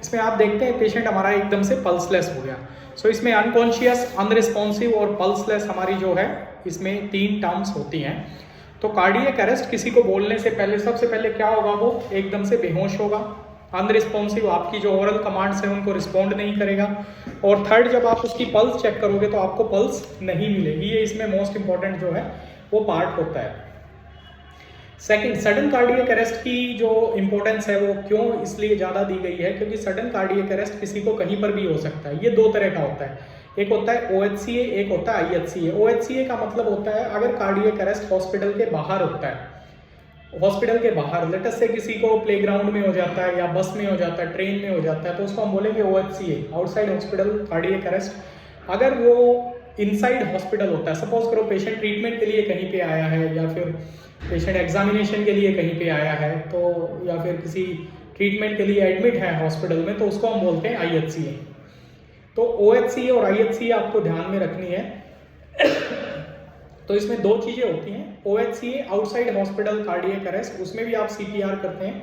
इसमें आप देखते हैं पेशेंट हमारा एकदम से पल्सलेस हो गया। सो इसमें अनकॉन्शियस, अनरिस्पॉन्सिव और पल्सलेस हमारी जो है इसमें 3 टर्म्स होती हैं। तो कार्डियक अरेस्ट किसी को बोलने से पहले सबसे पहले क्या होगा, वो एकदम से बेहोश होगा। अनरिस्पॉन्सिव, आपकी जो ओरल कमांड्स हैं उनको रिस्पॉन्ड नहीं करेगा। और थर्ड, जब आप उसकी पल्स चेक करोगे तो आपको पल्स नहीं मिलेगी। ये इसमें मोस्ट इंपॉर्टेंट जो है वो पार्ट होता है। सेकंड, सडन कार्डियक अरेस्ट की जो इंपॉर्टेंस है वो क्यों इसलिए ज़्यादा दी गई है, क्योंकि सडन कार्डियक अरेस्ट किसी को कहीं पर भी हो सकता है। ये 2 तरह का होता है, एक होता है OHCA, एक होता है IHCA। OHCA का मतलब होता है अगर कार्डियक अरेस्ट हॉस्पिटल के बाहर होता है, हॉस्पिटल के बाहर, लेटस से किसी को प्लेग्राउंड में हो जाता है या बस में हो जाता है, ट्रेन में हो जाता है, तो उसको हम बोलेंगे OHCA, outside hospital cardiac arrest. अगर वो इनसाइड हॉस्पिटल होता है, सपोज करो पेशेंट ट्रीटमेंट के लिए कहीं पे आया है या फिर पेशेंट एग्जामिनेशन के लिए कहीं पे आया है, तो या फिर किसी ट्रीटमेंट के लिए एडमिट है हॉस्पिटल में, तो उसको हम बोलते हैं IHCA। तो OHCA और IHCA आपको ध्यान में रखनी है। तो इसमें 2 चीज़ें होती हैं। OHCA outside hospital cardiac arrest, उसमें भी आप CPR करते हैं,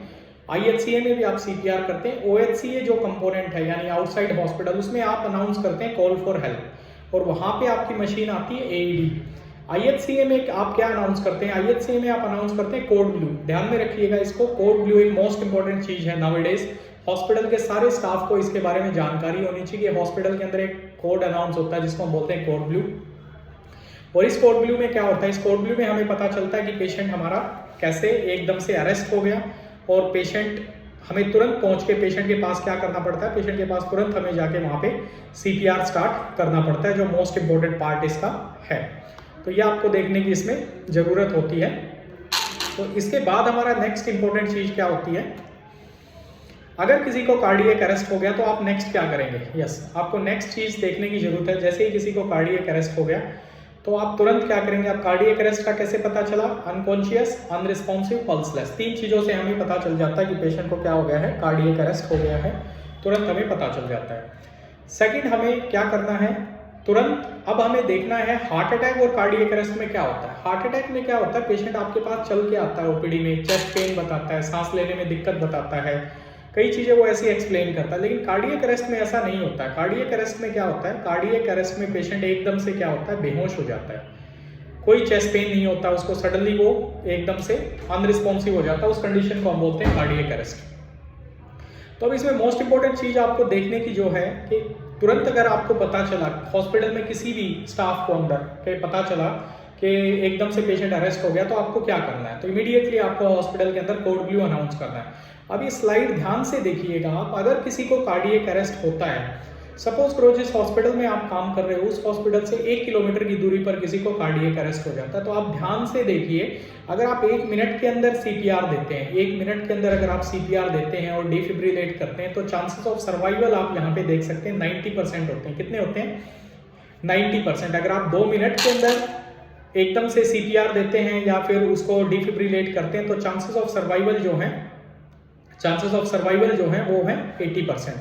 IHCA में भी आप CPR करते हैं। OHCA जो कंपोनेंट है यानी आउटसाइड हॉस्पिटल, उसमें आप अनाउंस करते हैं कॉल फॉर हेल्प और वहाँ पे आपकी मशीन आती है AED। IHCA में आप क्या अनाउंस करते हैं, IHCA में आप अनाउंस करते हैं कोड ब्लू। ध्यान में रखिएगा इसको, कोड ब्लू एक मोस्ट इंपॉर्टेंट चीज़ है नाउअडेज। हॉस्पिटल के सारे स्टाफ को इसके बारे में जानकारी होनी चाहिए। हॉस्पिटल के अंदर एक कोड अनाउंस होता है जिसको हम बोलते हैं कोड ब्लू। और इस कोड ब्लू में क्या होता है, इस कोड ब्लू में हमें पता चलता है कि पेशेंट हमारा कैसे एकदम से अरेस्ट हो गया और पेशेंट, हमें तुरंत पहुंच के पेशेंट के पास क्या करना पड़ता है, पेशेंट के पास तुरंत हमें जाके वहाँ पे CPR स्टार्ट करना पड़ता है, जो मोस्ट इंपॉर्टेंट पार्ट इसका है। तो ये आपको देखने की इसमें ज़रूरत होती है। तो इसके बाद हमारा नेक्स्ट इंपॉर्टेंट चीज़ क्या होती है, अगर किसी को कार्डियक अरेस्ट हो गया तो आप नेक्स्ट क्या करेंगे। यस, आपको नेक्स्ट चीज़ देखने की ज़रूरत है। जैसे ही किसी को कार्डियक अरेस्ट हो गया तो आप तुरंत क्या करेंगे। आप कार्डियक अरेस्ट का कैसे पता चला, अनकॉन्शियस, अनरिस्पॉन्सिव, पल्सलेस, 3 चीज़ों से हमें पता चल जाता है कि पेशेंट को क्या हो गया है, कार्डियक अरेस्ट हो गया है, तुरंत हमें पता चल जाता है। सेकंड, हमें क्या करना है, तुरंत अब हमें देखना है हार्ट अटैक और कार्डियक अरेस्ट में क्या होता है। हार्ट अटैक में क्या होता है, पेशेंट आपके पास चल के आता है OPD में, चेस्ट पेन बताता है, सांस लेने में दिक्कत बताता है, कई चीज़ें वो ऐसी एक्सप्लेन करता है। लेकिन कार्डियक अरेस्ट में ऐसा नहीं होता है। कार्डियक अरेस्ट में क्या होता है, कार्डियक अरेस्ट में पेशेंट एकदम से क्या होता है, बेहोश हो जाता है। कोई चेस्ट पेन नहीं होता उसको, सडनली वो एकदम से अनरिस्पॉन्सिव हो जाता है। उस कंडीशन को हम बोलते हैं कार्डियक अरेस्ट। तो अब इसमें मोस्ट इंपॉर्टेंट चीज़ आपको देखने की जो है कि तुरंत अगर आपको पता चला हॉस्पिटल में किसी भी स्टाफ को अंदर के पता चला कि एकदम से पेशेंट अरेस्ट हो गया, तो आपको क्या करना है, तो इमीडिएटली आपको हॉस्पिटल के अंदर कोड ब्लू अनाउंस करना है। अब ये स्लाइड ध्यान से देखिएगा आप, अगर किसी को कार्डियक अरेस्ट होता है, सपोज करो जिस हॉस्पिटल में आप काम कर रहे हो उस हॉस्पिटल से 1 किलोमीटर की दूरी पर किसी को कार्डियक अरेस्ट हो जाता है, तो आप ध्यान से देखिए, अगर आप 1 मिनट के अंदर CPR देते हैं, 1 मिनट के अंदर अगर आप CPR देते हैं और डिफिब्रिलेट करते हैं, तो चांसेस ऑफ सर्वाइवल आप यहाँ पे देख सकते हैं 90% होते हैं। कितने होते हैं, 90%। अगर आप 2 मिनट के अंदर एकदम से CPR देते हैं या फिर उसको डिफिब्रिलेट करते हैं, तो चांसेस ऑफ सर्वाइवल जो है वो है 80%।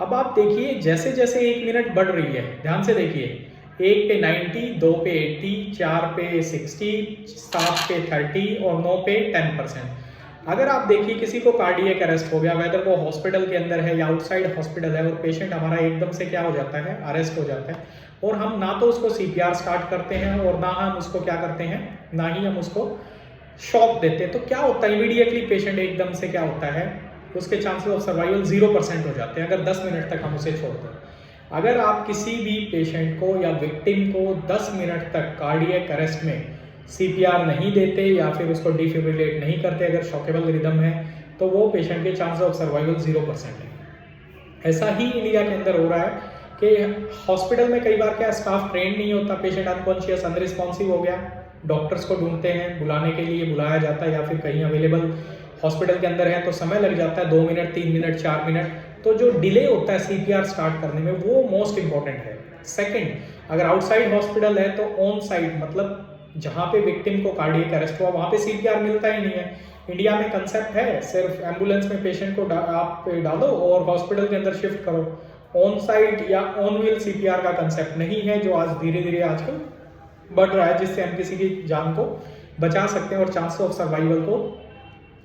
अब आप देखिए जैसे जैसे 1 मिनट बढ़ रही है, ध्यान से देखिए, 1 पे 90, 2 पे 80, 4 पे 60, 7 पे 30 और 9 पे 10%। अगर आप देखिए किसी को कार्डियक अरेस्ट हो गया, वेदर वो हॉस्पिटल के अंदर है या आउटसाइड हॉस्पिटल है, और पेशेंट हमारा एकदम से क्या हो जाता है, अरेस्ट हो जाता है, और हम ना तो उसको CPR स्टार्ट करते हैं और ना हम उसको क्या करते हैं, ना ही हम उसको शॉक देते हैं, तो क्या होता है, इमीडिएटली पेशेंट एकदम से क्या होता है, उसके चांसेस ऑफ सर्वाइवल 0% हो जाते हैं अगर 10 मिनट तक हम उसे छोड़ते हैं। अगर आप किसी भी पेशेंट को या विक्टिम को 10 मिनट तक कार्डियक अरेस्ट में CPR नहीं देते या फिर उसको डिफिब्रिलेट नहीं करते, अगर शॉकेबल रिदम है, तो वो पेशेंट के चांसेस ऑफ सर्वाइवल 0% है। ऐसा ही इंडिया के अंदर हो रहा है कि हॉस्पिटल में कई बार क्या स्टाफ ट्रेन नहीं होता, पेशेंट अनकॉन्शियस, अनरिस्पॉन्सिव हो गया, डॉक्टर्स को ढूंढते हैं, बुलाने के लिए बुलाया जाता है, या फिर कहीं अवेलेबल हॉस्पिटल के अंदर है तो समय लग जाता है 2 मिनट, 3 मिनट, 4 मिनट, तो जो डिले होता है CPR स्टार्ट करने में वो मोस्ट इंपॉर्टेंट है। सेकंड, अगर आउटसाइड हॉस्पिटल है तो ऑन साइड, मतलब जहाँ पे विक्टिम को कार्डियक अरेस्ट हुआ वहाँ पे CPR मिलता ही नहीं है। इंडिया में कंसेप्ट है सिर्फ एम्बुलेंस में पेशेंट को आप डालो और हॉस्पिटल के अंदर शिफ्ट करो। ऑन साइड या ऑन व्हील CPR का कंसेप्ट नहीं है, जो आज धीरे धीरे आजकल बढ़ रहा है, जिससे हम किसी की जान को बचा सकते हैं और चांसेस ऑफ सर्वाइवल को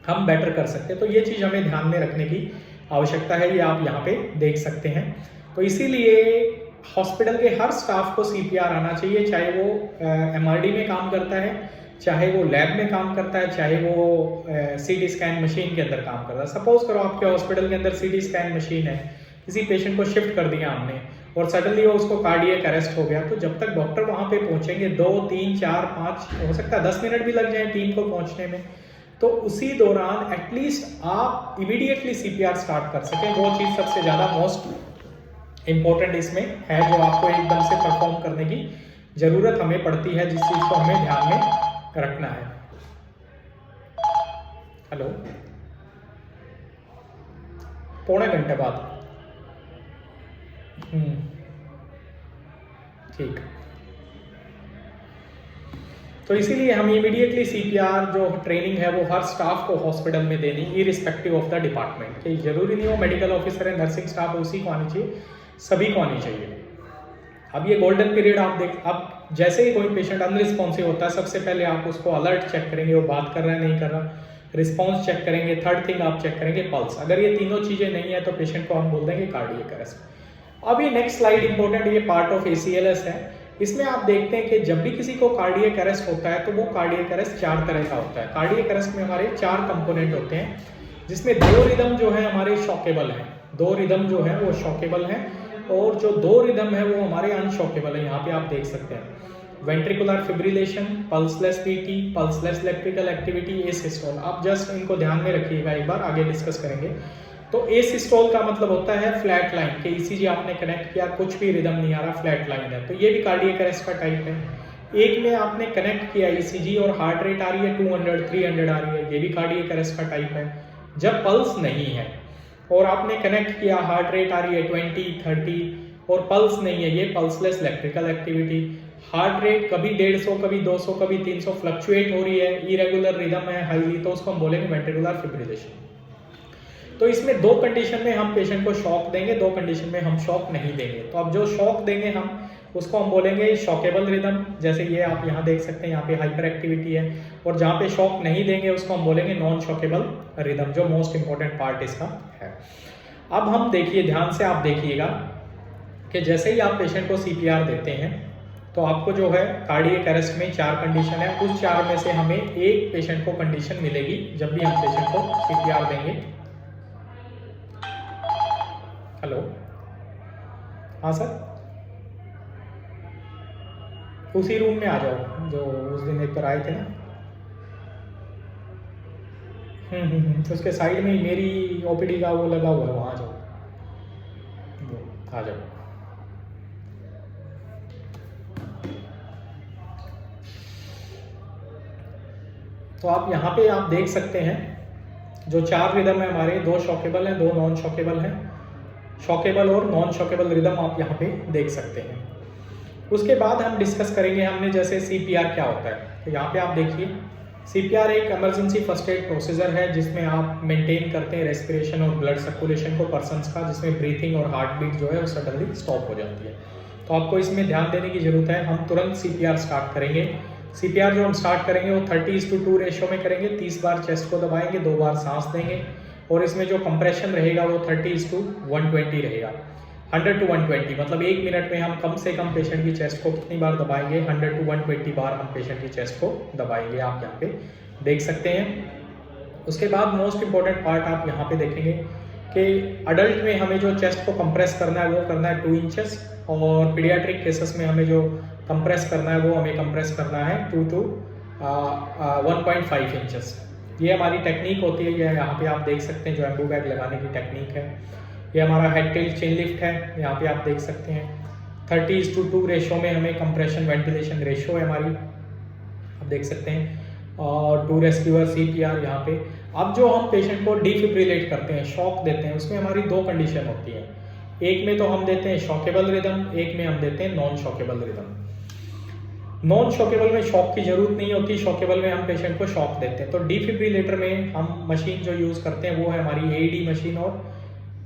हम बेटर कर सकते हैं। तो ये चीज़ हमें ध्यान में रखने की आवश्यकता है, ये आप यहाँ पे देख सकते हैं। तो इसीलिए हॉस्पिटल के हर स्टाफ को CPR आना चाहिए, चाहे वो MRD में काम करता है, चाहे वो लैब में काम करता है, चाहे वो CT स्कैन मशीन के अंदर काम करता है। सपोज करो आपके हॉस्पिटल के अंदर CT स्कैन मशीन है, किसी पेशेंट को शिफ्ट कर दिया हमने और सडनली वो उसको कार्डियक अरेस्ट हो गया, तो जब तक डॉक्टर वहाँ पे पहुँचेंगे 2, 3, 4, 5 हो सकता है 10 मिनट भी लग जाए टीम को पहुँचने में, तो उसी दौरान एटलीस्ट आप इमीडिएटली CPR स्टार्ट कर सकें। वो चीज़ सबसे ज़्यादा मोस्ट इम्पोर्टेंट इसमें है, जो आपको एकदम से परफॉर्म करने की ज़रूरत हमें पड़ती है, जिस चीज़ को हमें ध्यान में रखना है। हेलो, पौने घंटे बाद, ठीक। तो इसीलिए हम इमीडिएटली CPR जो ट्रेनिंग है वो हर स्टाफ को हॉस्पिटल में देनी, इरिस्पेक्टिव ऑफ द डिपार्टमेंट। कि जरूरी नहीं हो मेडिकल ऑफिसर है, नर्सिंग स्टाफ उसी को आनी चाहिए, सभी को आनी चाहिए। अब ये गोल्डन पीरियड आप देख, अब जैसे ही कोई पेशेंट अनरिस्पॉन्सिव होता है, सबसे पहले आप उसको अलर्ट चेक करेंगे, वो बात कर रहा है नहीं कर रहा, रिस्पॉन्स चेक करेंगे, थर्ड थिंग आप चेक करेंगे पल्स। अगर ये तीनों चीज़ें नहीं है तो पेशेंट को हम बोल देंगे कार्डियक अरेस्ट। अब ये नेक्स्ट स्लाइड इंपॉर्टेंट, ये पार्ट ऑफ ACLS है। इसमें आप देखते हैं कि जब भी किसी को कार्डियक अरेस्ट होता है तो वो कार्डियक अरेस्ट 4 तरह का होता है। कार्डियक अरेस्ट में हमारे 4 कंपोनेंट होते हैं, जिसमें 2 रिदम जो है हमारे शॉकेबल हैं, 2 रिदम जो है वो शॉकेबल हैं, और जो 2 रिदम है वो हमारे अनशॉकेबल है। यहाँ पे आप देख सकते हैं ventricular fibrillation, pulseless PT, pulseless electrical activity, asystole. आप जस्ट इनको ध्यान में रखिएगा, एक बार आगे डिस्कस करेंगे। तो एसिस्टोल का मतलब होता है फ्लैट लाइन, कि ECG आपने कनेक्ट किया, कुछ भी रिदम नहीं आ रहा, फ्लैट लाइन है, तो ये भी कार्डियक अरेस्ट का टाइप है। एक में आपने कनेक्ट किया ECG और हार्ट रेट आ रही है 200, 300 आ रही है, ये भी कार्डियक अरेस्ट का टाइप है। जब पल्स नहीं है और आपने कनेक्ट किया, हार्ट रेट आ रही है 20, 30 और पल्स नहीं है, ये pulseless electrical activity. Heart rate कभी 150, कभी 200, कभी 300 फ्लक्चुएट हो रही है, इरेगुलर रिदम है हाईली, तो उसको हम बोलेंगे वेंट्रिकुलर फिब्रिलेशन। तो इसमें 2 कंडीशन में हम पेशेंट को शॉक देंगे, 2 कंडीशन में हम शॉक नहीं देंगे। तो अब जो शॉक देंगे हम उसको हम बोलेंगे शॉकेबल रिदम, जैसे ये आप यहाँ देख सकते हैं, यहाँ पे हाइपर एक्टिविटी है। और जहाँ पे शॉक नहीं देंगे उसको हम बोलेंगे नॉन शॉकेबल रिदम, जो मोस्ट इंपॉर्टेंट पार्ट इसका है। अब हम देखिए, ध्यान से आप देखिएगा कि जैसे ही आप पेशेंट को CPR देते हैं तो आपको जो है कार्डियक अरेस्ट में 4 कंडीशन है, उस 4 में से हमें एक पेशेंट को कंडीशन मिलेगी जब भी हम पेशेंट को CPR देंगे। हेलो, हाँ सर, उसी रूम में आ जाओ जो उस दिन एक पर आए थे ना। तो उसके साइड में ही मेरी OPD का वो लगा हुआ है, वहाँ आ जाओ, आ जाओ। तो आप यहाँ पे आप देख सकते हैं जो 4 रिदम है हमारे, 2 शॉकेबल हैं, 2 नॉन शॉकेबल हैं। शॉकेबल और नॉन शॉकेबल रिदम आप यहाँ पे देख सकते हैं। उसके बाद हम डिस्कस करेंगे हमने जैसे CPR क्या होता है। तो यहाँ पे आप देखिए, CPR एक इमरजेंसी फर्स्ट एड प्रोसीजर है, जिसमें आप मेंटेन करते हैं रेस्पिरेशन और ब्लड सर्कुलेशन को पर्सन्स का, जिसमें ब्रीथिंग और हार्ट बीट जो है वो सडनली स्टॉप हो जाती है। तो आपको इसमें ध्यान देने की जरूरत है। हम तुरंत CPR स्टार्ट करेंगे। CPR जो हम स्टार्ट करेंगे वो 30:2 रेशो में करेंगे। 30 बार चेस्ट को दबाएंगे, 2 बार सांस देंगे, और इसमें जो कंप्रेशन रहेगा वो 30:120 रहेगा। 100-120 मतलब 1 मिनट में हम कम से कम पेशेंट की चेस्ट को कितनी बार दबाएंगे, 100-120 बार हम पेशेंट की चेस्ट को दबाएंगे, आप यहाँ पे देख सकते हैं। उसके बाद मोस्ट इंपॉर्टेंट पार्ट आप यहाँ पे देखेंगे कि अडल्ट में हमें जो चेस्ट को कंप्रेस करना है वो करना है 2 इंचेस, और पीडियाट्रिक केसेस में हमें जो कंप्रेस करना है वो हमें कंप्रेस करना है 2 to 1.5 इंचेस। ये हमारी टेक्निक होती है, ये यहाँ पे आप देख सकते हैं जो एम्बू बैग लगाने की टेक्निक है। ये हमारा हेड टेल चेन लिफ्ट है, यहाँ पे आप देख सकते हैं 30:2 रेशो में हमें कंप्रेशन वेंटिलेशन रेशो है हमारी, आप देख सकते हैं। और 2 रेस्क्यूअर CPR यहाँ पे। अब जो हम पेशेंट को डिफिब्रिलेट करते हैं, शॉक देते हैं, उसमें हमारी 2 कंडीशन होती हैं। एक में तो हम देते हैं शॉकेबल रिदम, एक में हम देते हैं non shockable rhythm. Non shockable में शॉक की जरूरत नहीं होती, शॉकेबल में हम पेशेंट को शॉक देते हैं। तो डिफिब्रिलेटर में हम मशीन जो यूज़ करते हैं वो है हमारी AED मशीन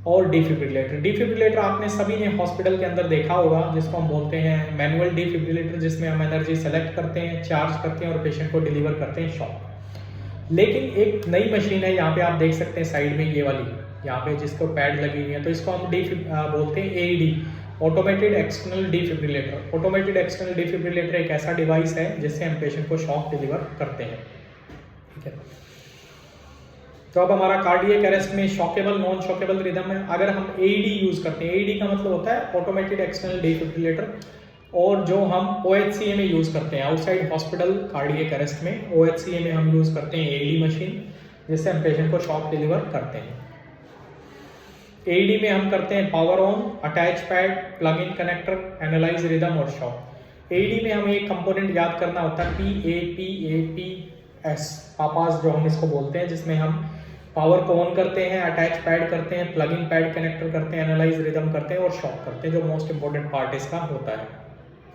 और डिफिब्रिलेटर। डिफिब्रिलेटर आपने सभी ने हॉस्पिटल के अंदर देखा होगा, जिसको हम बोलते हैं मैनुअल डिफिब्रिलेटर, जिसमें हम एनर्जी सेलेक्ट करते हैं, चार्ज करते हैं और पेशेंट को डिलीवर करते हैं शॉक। लेकिन एक नई मशीन है, यहाँ पे आप देख सकते हैं साइड में, यहाँ पे जिसको पैड लगी हुई है, तो इसको हम बोलते हैं AED, automated external defibrillator. Automated external defibrillator एक ऐसा डिवाइस है जिससे हम पेशेंट को शॉक डिलीवर करते हैं। ठीक है, तो अब हमारा कार्डियक अरेस्ट में शॉकेबल नॉन शॉकेबल रिदम है। अगर हम AED यूज करते हैं, AED का मतलब होता है ऑटोमेटेड एक्सटर्नल डिफिब्रिलेटर, और जो हम OHCA में यूज करते हैं, आउटसाइड हॉस्पिटल कार्डियक अरेस्ट में OHCA में हम यूज करते हैं AED मशीन, जिससे हम पेशेंट को शॉक डिलीवर करते हैं। AED में हम करते हैं power on, attach pad, plug in connector, analyse rhythm और शॉक। AED में हमें एक कंपोनेंट याद करना होता है PAPS, पापास जो हम इसको बोलते हैं, जिसमें हम पावर को ऑन करते हैं, अटैच पैड करते हैं, प्लग इन पैड कनेक्टर करते हैं, एनालाइज रिदम करते हैं और शॉक करते हैं, जो मोस्ट इंपॉर्टेंट पार्ट इसका होता है।